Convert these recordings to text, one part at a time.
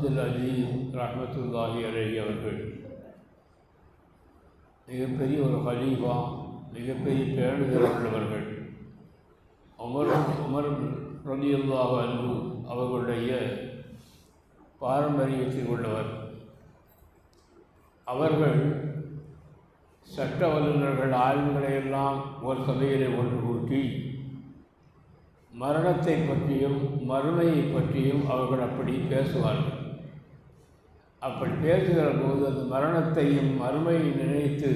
அப்துல் அஜீஸ் ரஹ்மத்துல்லாஹி அலைஹி அவர்கள் மிகப்பெரிய ஒரு ஹலீஃபா, மிகப்பெரிய பேணுதல் உள்ளவர்கள். உமர் ரலியல்லாஹு அன்ஹு அவர்களுடைய பாரம்பரியத்தில் உள்ளவர். அவர்கள் சட்ட வல்லுநர்கள் ஆய்வுகளை எல்லாம் ஒரு சபையிலே ஒன்று கூட்டி மரணத்தை பற்றியும் மறுமையை பற்றியும் அவர்கள் அப்படி பேசுவார்கள். அப்படி பேசுகிற போது அந்த மரணத்தையும் மறுமையை நினைத்து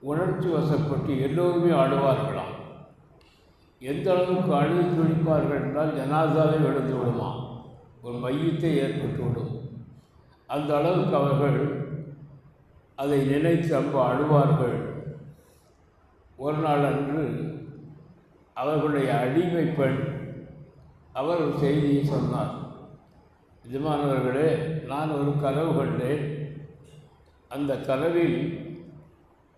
உணர்ச்சி வசப்பட்டு எல்லோருமே ஆடுவார்களாம். எந்த அளவுக்கு அழுது துடிப்பார்கள் என்றால் ஜனாசாவே எழுந்து விடுமா, ஒரு மையத்தை ஏற்பட்டுவிடும். அந்த அளவுக்கு அவர்கள் அதை நினைத்து ரொம்ப அழுவார்கள். ஒரு நாள் அன்று அவர்களுடைய அடிமை பெண் அவர் ஒரு செய்தியை சொன்னார். எஜமானவர்களே, நான் ஒரு கனவு கண்டேன். அந்த கனவில்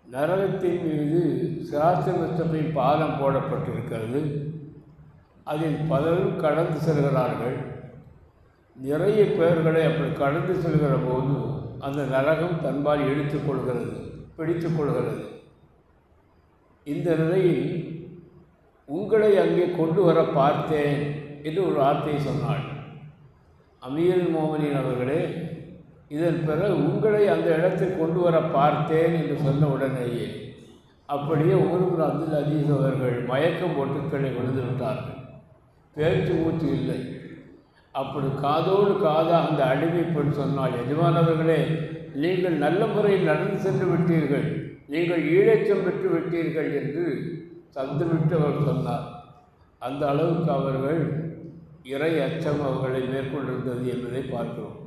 நரகத்தின் மீது சிராத்து முஸ்தகிம் பாலம் போடப்பட்டிருக்கிறது. அதில் பலரும் கடந்து செல்கிறார்கள். நிறைய பேர்களை அப்படி கடந்து செல்கிற போது அந்த நரகம் தன்பால் பிடித்து கொள்கிறது. இந்த நிலையில் உங்களை அங்கே கொண்டு வர பார்த்தேன் என்று ஒரு வார்த்தையை சொன்னாள். அமீருல் மோமினீன் அவர்களே, இதன் பிறகு உங்களை அந்த இடத்தில் கொண்டு வர பார்த்தேன் என்று சொன்ன உடனேயே அப்படியே உமர் அப்துல் அஜீஸ் அவர்கள் மயக்கம் போட்டுக்களை விழுந்து விட்டார்கள். பேச்சு மூச்சு இல்லை. அப்படி காதோடு காதாக அந்த அடிமை பெண் சொன்னால், எஜமானவர்களே, நீங்கள் நல்ல முறையில் நடந்து சென்று விட்டீர்கள், நீங்கள் ஈழச்சம் பெற்று விட்டீர்கள் என்று சப்தமிட்டு அவர் சொன்னார். அந்த அளவுக்கு அவர்கள் இறை அச்சம் அவர்களை மேற்கொண்டிருந்தது என்பதை பார்க்கிறோம்.